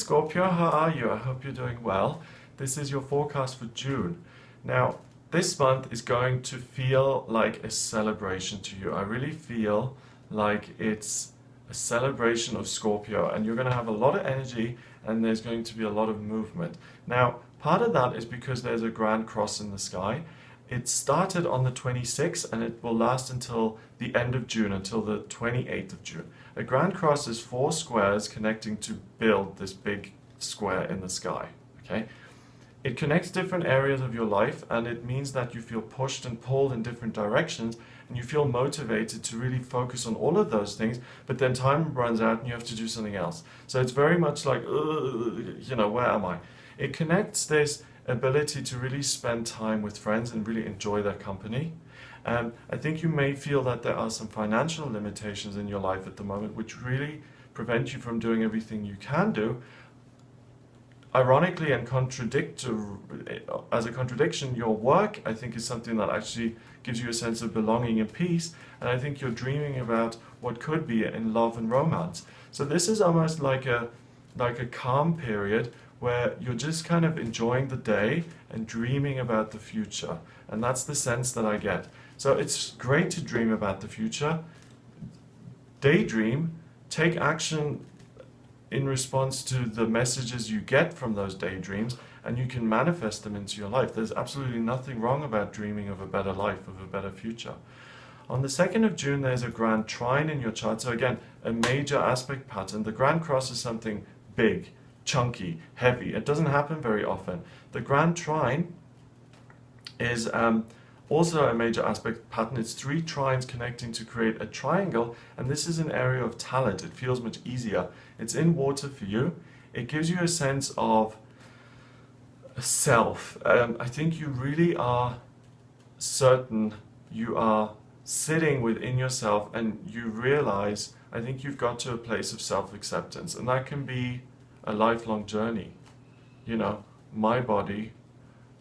Scorpio, how are you? I hope you're doing well. This is your forecast for June. Now, this month is going to feel like a celebration to you. I really feel like it's a celebration of Scorpio, and you're going to have a lot of energy and there's going to be a lot of movement. Now, part of that is because there's a grand cross in the sky. It started on the 26th and it will last until the end of June, until the 28th of June. A grand cross is 4 squares connecting to build this big square in the sky. Okay? It connects different areas of your life, and it means that you feel pushed and pulled in different directions, and you feel motivated to really focus on all of those things, but then time runs out and you have to do something else. So it's very much like, where am I? It connects this ability to really spend time with friends and really enjoy their company. I think you may feel that there are some financial limitations in your life at the moment which really prevent you from doing everything you can do. Ironically, and as a contradiction, your work, I think, is something that actually gives you a sense of belonging and peace, and I think you're dreaming about what could be in love and romance. So this is almost like a calm period where you're just kind of enjoying the day and dreaming about the future, and that's the sense that I get. So it's great to dream about the future, daydream, take action in response to the messages you get from those daydreams, and you can manifest them into your life. There's absolutely nothing wrong about dreaming of a better life, of a better future. On the 2nd of June, there's a grand trine in your chart. So again, a major aspect pattern. The grand cross is something big, chunky, heavy. It doesn't happen very often. The grand trine is also a major aspect pattern. It's 3 trines connecting to create a triangle, and this is an area of talent. It feels much easier. It's in water for you. It gives you a sense of self. I think you really are certain, you are sitting within yourself, and you realize, I think you've got to a place of self-acceptance, and that can be a lifelong journey. You know, my body,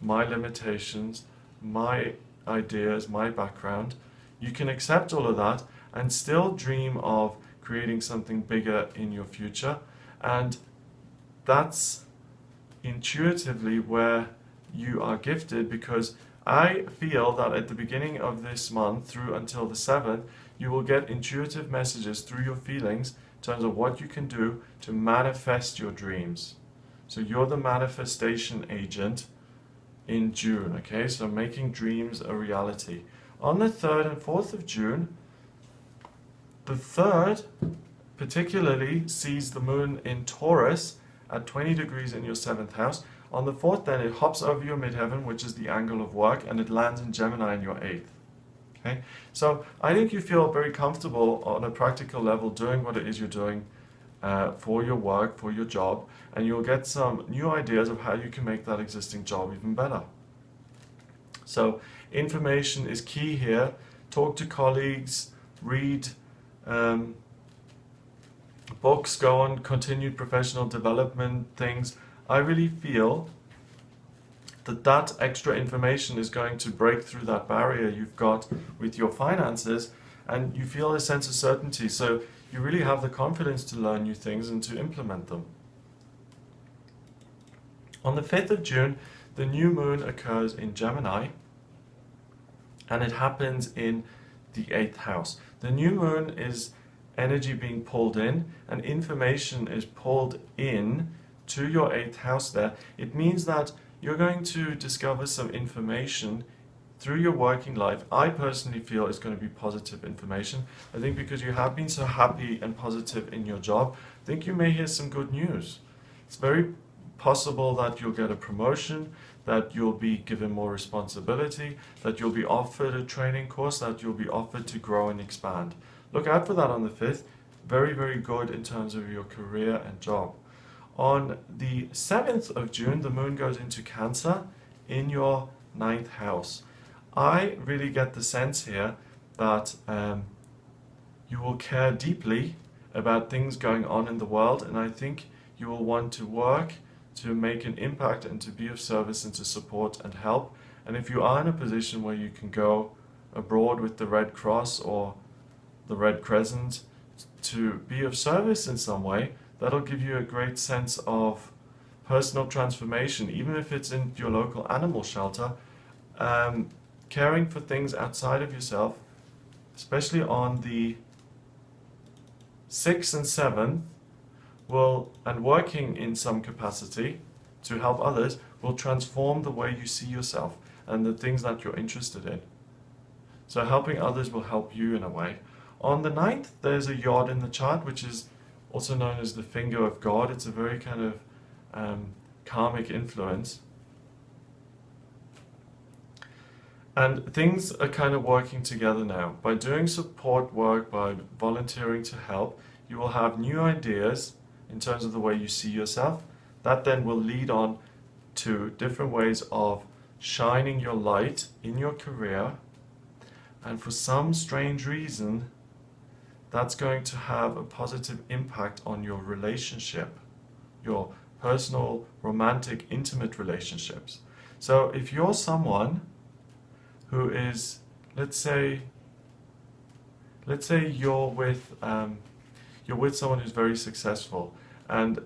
my limitations, my ideas, my background. You can accept all of that and still dream of creating something bigger in your future, and that's intuitively where you are gifted, because I feel that at the beginning of this month through until the 7th, you will get intuitive messages through your feelings in terms of what you can do to manifest your dreams. So you're the manifestation agent in June, okay? So making dreams a reality. On the 3rd and 4th of June, the 3rd particularly sees the moon in Taurus at 20 degrees in your 7th house. On the 4th, then, it hops over your midheaven, which is the angle of work, and it lands in Gemini in your 8th. Okay? So I think you feel very comfortable on a practical level doing what it is you're doing for your work, for your job, and you'll get some new ideas of how you can make that existing job even better. So information is key here. Talk to colleagues, read books, go on continued professional development things. I really feel that extra information is going to break through that barrier you've got with your finances, and you feel a sense of certainty. So you really have the confidence to learn new things and to implement them. On the 5th of June, the new moon occurs in Gemini, and it happens in the 8th house. The new moon is energy being pulled in, and information is pulled in to your 8th house there. It means that you're going to discover some information through your working life. I personally feel it's going to be positive information. I think because you have been so happy and positive in your job, I think you may hear some good news. It's very possible that you'll get a promotion, that you'll be given more responsibility, that you'll be offered a training course, that you'll be offered to grow and expand. Look out for that on the 5th. Very, very good in terms of your career and job. On the 7th of June, the moon goes into Cancer in your 9th house. I really get the sense here that you will care deeply about things going on in the world, and I think you will want to work to make an impact and to be of service and to support and help. And if you are in a position where you can go abroad with the Red Cross or the Red Crescent to be of service in some way, that'll give you a great sense of personal transformation, even if it's in your local animal shelter. Caring for things outside of yourself, especially on the 6th and 7th, and working in some capacity to help others, will transform the way you see yourself and the things that you're interested in. So helping others will help you in a way. On the 9th, there's a yod in the chart, which is also known as the finger of God. It's a very kind of karmic influence. And things are kind of working together now. By doing support work, by volunteering to help, you will have new ideas in terms of the way you see yourself. That then will lead on to different ways of shining your light in your career. And for some strange reason, that's going to have a positive impact on your relationship, your personal, romantic, intimate relationships. So if you're someone who is, let's say you're with someone who's very successful, and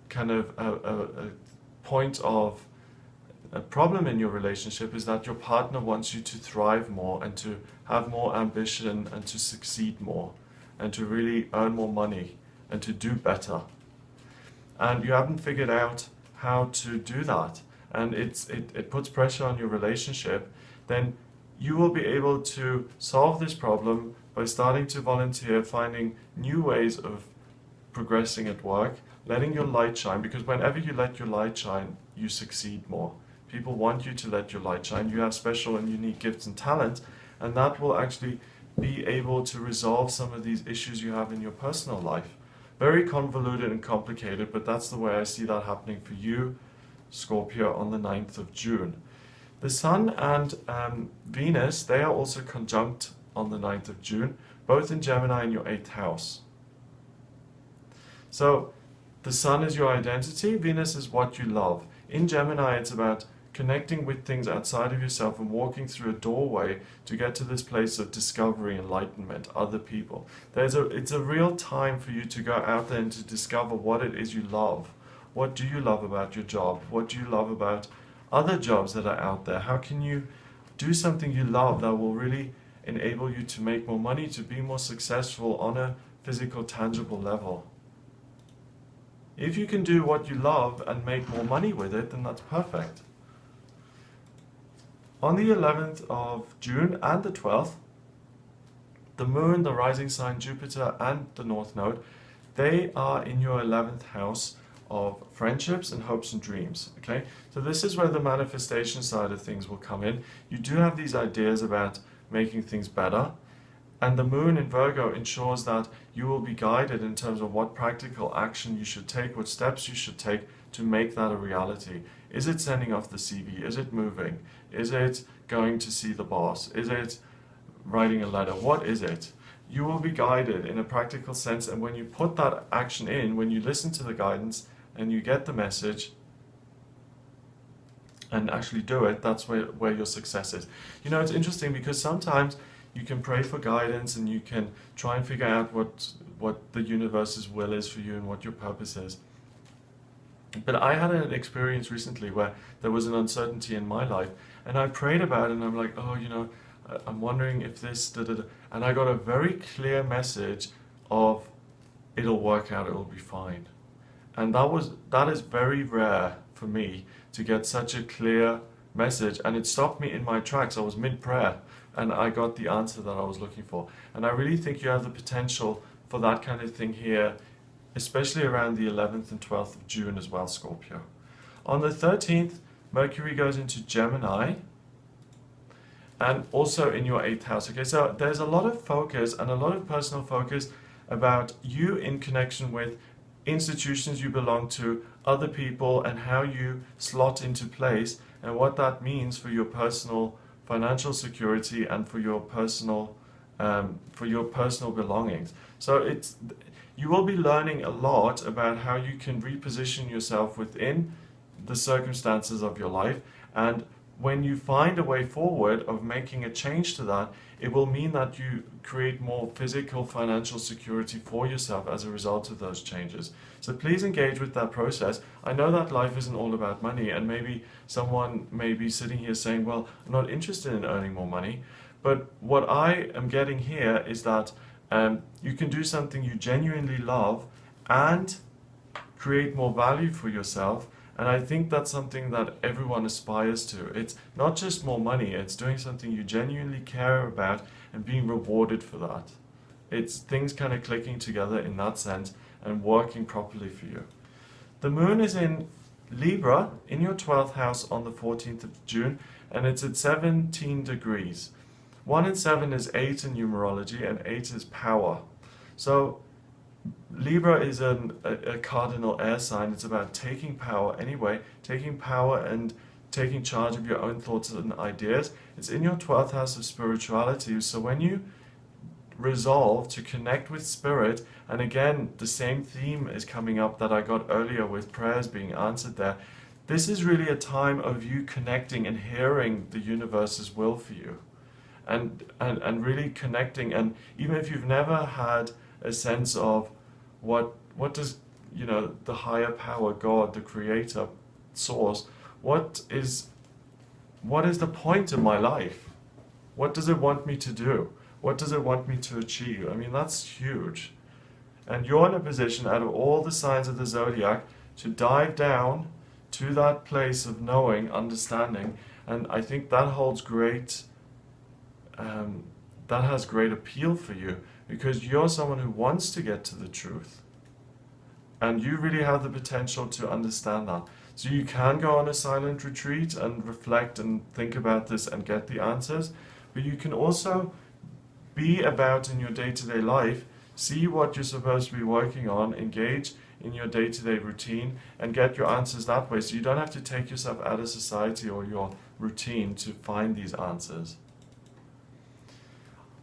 kind of a point of a problem in your relationship is that your partner wants you to thrive more and to have more ambition and to succeed more and to really earn more money and to do better. And you haven't figured out how to do that, and it puts pressure on your relationship. Then you will be able to solve this problem by starting to volunteer, finding new ways of progressing at work, letting your light shine, because whenever you let your light shine, you succeed more. People want you to let your light shine. You have special and unique gifts and talents, and that will actually be able to resolve some of these issues you have in your personal life. Very convoluted and complicated, but that's the way I see that happening for you, Scorpio, on the 9th of June. The Sun and Venus, they are also conjunct on the 9th of June, both in Gemini in your 8th house. So the Sun is your identity, Venus is what you love. In Gemini, it's about connecting with things outside of yourself and walking through a doorway to get to this place of discovery, enlightenment, other people. It's a real time for you to go out there and to discover what it is you love. What do you love about your job? What do you love about other jobs that are out there? How can you do something you love that will really enable you to make more money, to be more successful on a physical, tangible level? If you can do what you love and make more money with it, then that's perfect. On the 11th of June and the 12th, the Moon, the rising sign Jupiter, and the North Node, they are in your 11th house of friendships and hopes and dreams. Okay, so this is where the manifestation side of things will come in. You do have these ideas about making things better, and the Moon in Virgo ensures that you will be guided in terms of what practical action you should take, what steps you should take to make that a reality. Is it sending off the CV? Is it moving? Is it going to see the boss? Is it writing a letter? What is it? You will be guided in a practical sense, and when you put that action in, when you listen to the guidance and you get the message and actually do it, that's where your success is. You know, it's interesting because sometimes you can pray for guidance and you can try and figure out what the universe's will is for you and what your purpose is. But I had an experience recently where there was an uncertainty in my life, and I prayed about it, and I'm like, oh, you know, I'm wondering if this, and I got a very clear message of it'll work out, it'll be fine. And that is very rare for me to get such a clear message, and it stopped me in my tracks. I was mid-prayer, and I got the answer that I was looking for. And I really think you have the potential for that kind of thing here, especially around the 11th and 12th of June as well, Scorpio. On the 13th, Mercury goes into Gemini, and also in your 8th house. Okay, so there's a lot of focus and a lot of personal focus about you in connection with institutions you belong to, other people, and how you slot into place, and what that means for your personal financial security and for your personal belongings. So you will be learning a lot about how you can reposition yourself within the circumstances of your life and when you find a way forward of making a change to that, it will mean that you create more physical financial security for yourself as a result of those changes. So please engage with that process. I know that life isn't all about money, and maybe someone may be sitting here saying, well, I'm not interested in earning more money. But what I am getting here is that you can do something you genuinely love and create more value for yourself. And I think that's something that everyone aspires to. It's not just more money, it's doing something you genuinely care about and being rewarded for that. It's things kind of clicking together in that sense and working properly for you. The moon is in Libra in your 12th house on the 14th of June, and it's at 17 degrees. 1 and 7 is 8 in numerology, and 8 is power. So Libra is a cardinal air sign. It's about taking power anyway, taking power and taking charge of your own thoughts and ideas. It's in your 12th house of spirituality. So when you resolve to connect with spirit, and again, the same theme is coming up that I got earlier with prayers being answered there. This is really a time of you connecting and hearing the universe's will for you. And really connecting. And even if you've never had a sense of what does, you know, the higher power, God, the creator, source, what is the point of my life? What does it want me to do? What does it want me to achieve? I mean, that's huge. And you're in a position, out of all the signs of the zodiac, to dive down to that place of knowing, understanding, and I think that holds great that has great appeal for you, because you're someone who wants to get to the truth, and you really have the potential to understand that. So you can go on a silent retreat and reflect and think about this and get the answers, but you can also be about in your day-to-day life, see what you're supposed to be working on, engage in your day-to-day routine, and get your answers that way. So you don't have to take yourself out of society or your routine to find these answers.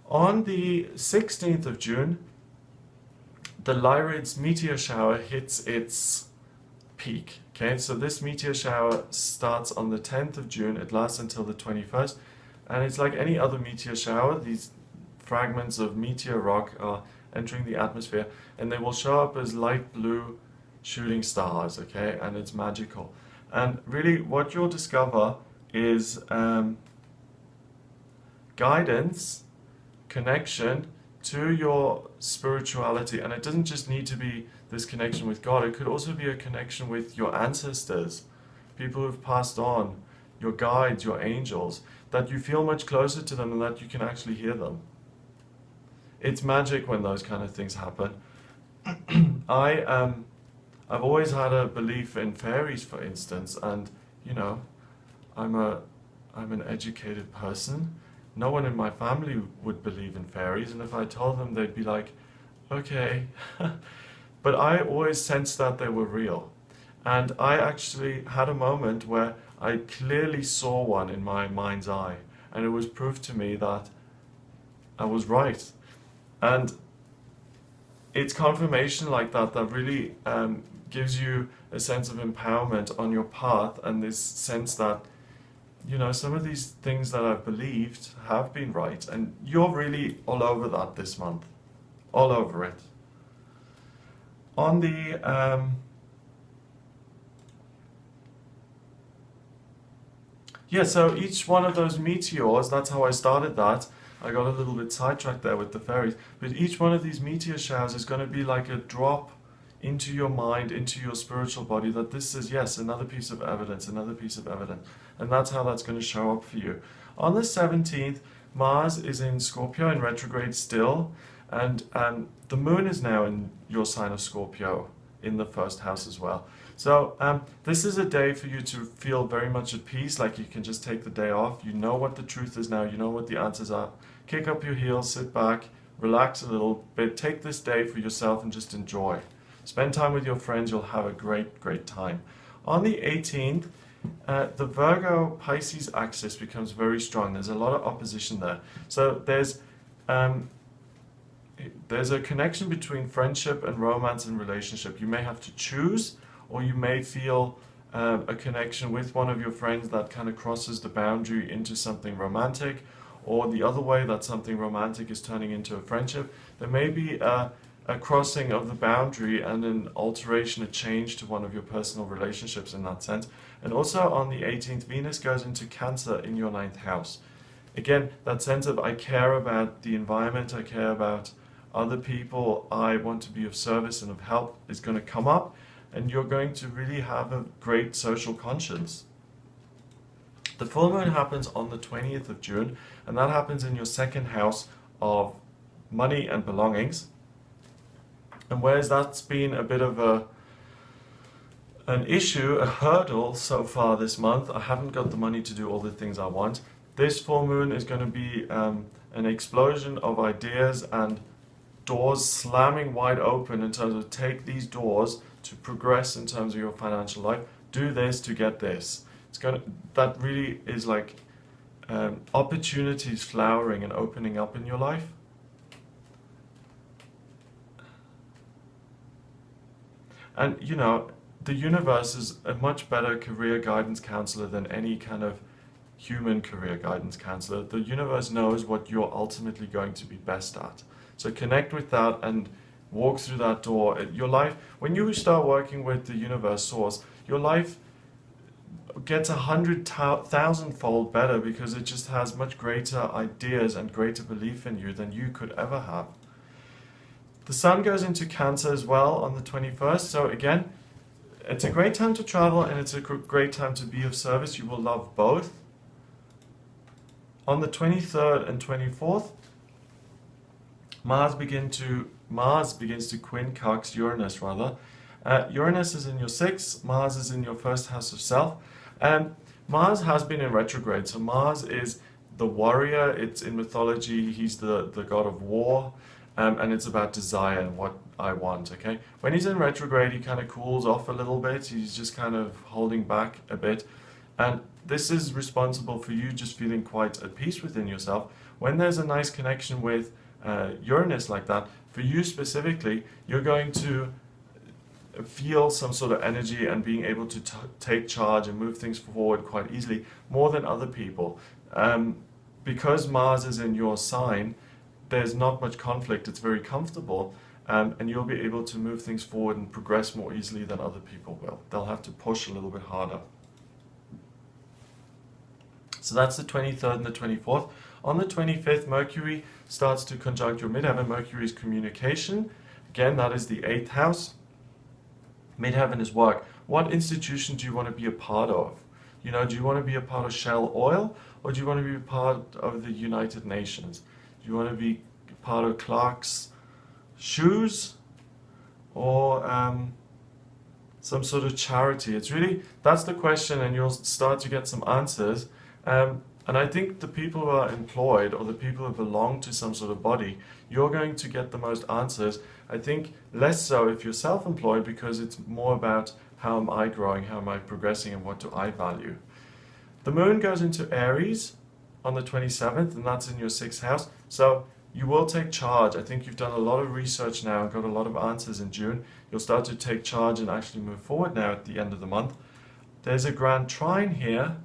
On the 16th of June, the Lyrids meteor shower hits its peak. Okay, so this meteor shower starts on the 10th of June, it lasts until the 21st, and it's like any other meteor shower. These fragments of meteor rock are entering the atmosphere, and they will show up as light blue shooting stars, okay, and it's magical. And really what you'll discover is guidance, connection to your spirituality. And it doesn't just need to be this connection with God, it could also be a connection with your ancestors, people who've passed on, your guides, your angels, that you feel much closer to them and that you can actually hear them. It's magic when those kind of things happen. I've always had a belief in fairies, for instance, and you know, I'm an educated person. No one in my family would believe in fairies, and if I told them, they'd be like, okay. But I always sensed that they were real. And I actually had a moment where I clearly saw one in my mind's eye, and it was proof to me that I was right. And it's confirmation like that that really gives you a sense of empowerment on your path, and this sense that, you know, some of these things that I've believed have been right, and you're really all over that this month. All over it. On the yeah, so each one of those meteors, that's how I started that. I got a little bit sidetracked there with the fairies, but each one of these meteor showers is going to be like a drop into your mind, into your spiritual body, that this is, yes, another piece of evidence, another piece of evidence. And that's how that's going to show up for you. On the 17th, Mars is in Scorpio in retrograde still, and the moon is now in your sign of Scorpio in the first house as well. So this is a day for you to feel very much at peace, like you can just take the day off. You know what the truth is now, you know what the answers are. Kick up your heels, sit back, relax a little bit, take this day for yourself and just enjoy. Spend time with your friends, you'll have a great time. On the 18th, the Virgo Pisces axis becomes very strong. There's a lot of opposition there. So there's a connection between friendship and romance and relationship. You may have to choose, or you may feel a connection with one of your friends that kind of crosses the boundary into something romantic, or the other way, that something romantic is turning into a friendship. There may be a crossing of the boundary and an alteration, a change to one of your personal relationships in that sense. And also on the 18th, Venus goes into Cancer in your 9th house. Again, that sense of I care about the environment, I care about other people, I want to be of service and of help is going to come up, and you're going to really have a great social conscience. The full moon happens on the 20th of June, and that happens in your 2nd house of money and belongings. And whereas that's been a bit of an issue, a hurdle so far this month, I haven't got the money to do all the things I want. This full moon is going to be an explosion of ideas and doors slamming wide open in terms of take these doors to progress in terms of your financial life. Do this to get this. That really is like opportunities flowering and opening up in your life. And you know, the universe is a much better career guidance counselor than any kind of human career guidance counselor. The universe knows what you're ultimately going to be best at. So connect with that and walk through that door. Your life, when you start working with the universe source, your life gets 100,000-fold better because it just has much greater ideas and greater belief in you than you could ever have. The sun goes into Cancer as well on the 21st. So again, it's a great time to travel and it's a great time to be of service. You will love both. On the 23rd and 24th, Mars begins to quincunx Uranus rather. Uranus is in your 6th, Mars is in your 1st house of self. And Mars has been in retrograde, so Mars is the warrior. It's in mythology, he's the god of war. And it's about desire and what I want, okay? When he's in retrograde, he kind of cools off a little bit. He's just kind of holding back a bit. And this is responsible for you just feeling quite at peace within yourself. When there's a nice connection with Uranus like that, for you specifically, you're going to feel some sort of energy and being able to take charge and move things forward quite easily, more than other people. Because Mars is in your sign, there's not much conflict, it's very comfortable, and you'll be able to move things forward and progress more easily than other people will. They'll have to push a little bit harder. So that's the 23rd and the 24th. On the 25th, Mercury starts to conjunct your midheaven. Mercury is communication. Again, that is the 8th house. Midheaven is work. What institution do you want to be a part of? You know, do you want to be a part of Shell Oil, or do you want to be a part of the United Nations? Do you want to be part of Clark's Shoes, or some sort of charity? It's really, that's the question, and you'll start to get some answers. And I think the people who are employed, or the people who belong to some sort of body, you're going to get the most answers. I think less so if you're self-employed, because it's more about how am I growing, how am I progressing, and what do I value. The moon goes into Aries on the 27th, and that's in your 6th house. So you will take charge. I think you've done a lot of research now and got a lot of answers in June. You'll start to take charge and actually move forward now at the end of the month. There's a grand trine here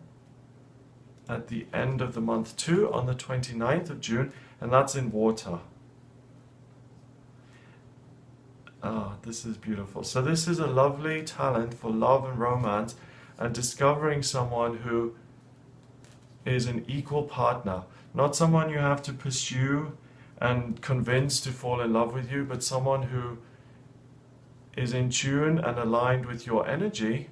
at the end of the month too, on the 29th of June, and that's in water. Ah, this is beautiful. So this is a lovely talent for love and romance and discovering someone who is an equal partner. Not someone you have to pursue and convince to fall in love with you, but someone who is in tune and aligned with your energy.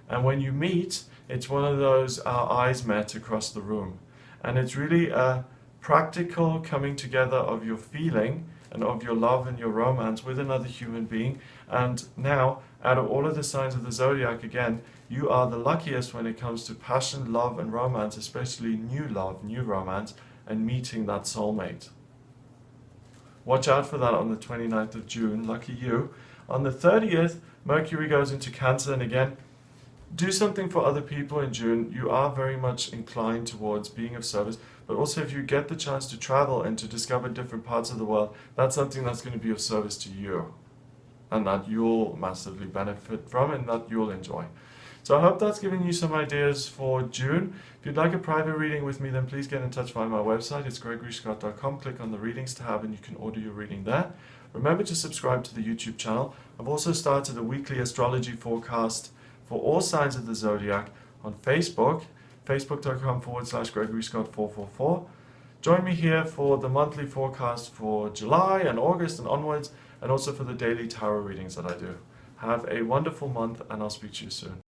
And when you meet, it's one of those our eyes met across the room. And it's really a practical coming together of your feeling and of your love and your romance with another human being. And now, out of all of the signs of the zodiac, again, you are the luckiest when it comes to passion, love, and romance, especially new love, new romance, and meeting that soulmate. Watch out for that on the 29th of June, lucky you. On the 30th, Mercury goes into Cancer, and again, do something for other people in June. You are very much inclined towards being of service, but also if you get the chance to travel and to discover different parts of the world, that's something that's going to be of service to you and that you'll massively benefit from and that you'll enjoy. So I hope that's given you some ideas for June. If you'd like a private reading with me, then please get in touch via my website. It's gregoryscott.com. Click on the readings tab and you can order your reading there. Remember to subscribe to the YouTube channel. I've also started a weekly astrology forecast for all signs of the zodiac on Facebook, facebook.com/GregoryScott444. Join me here for the monthly forecast for July and August and onwards, and also for the daily tarot readings that I do. Have a wonderful month, and I'll speak to you soon.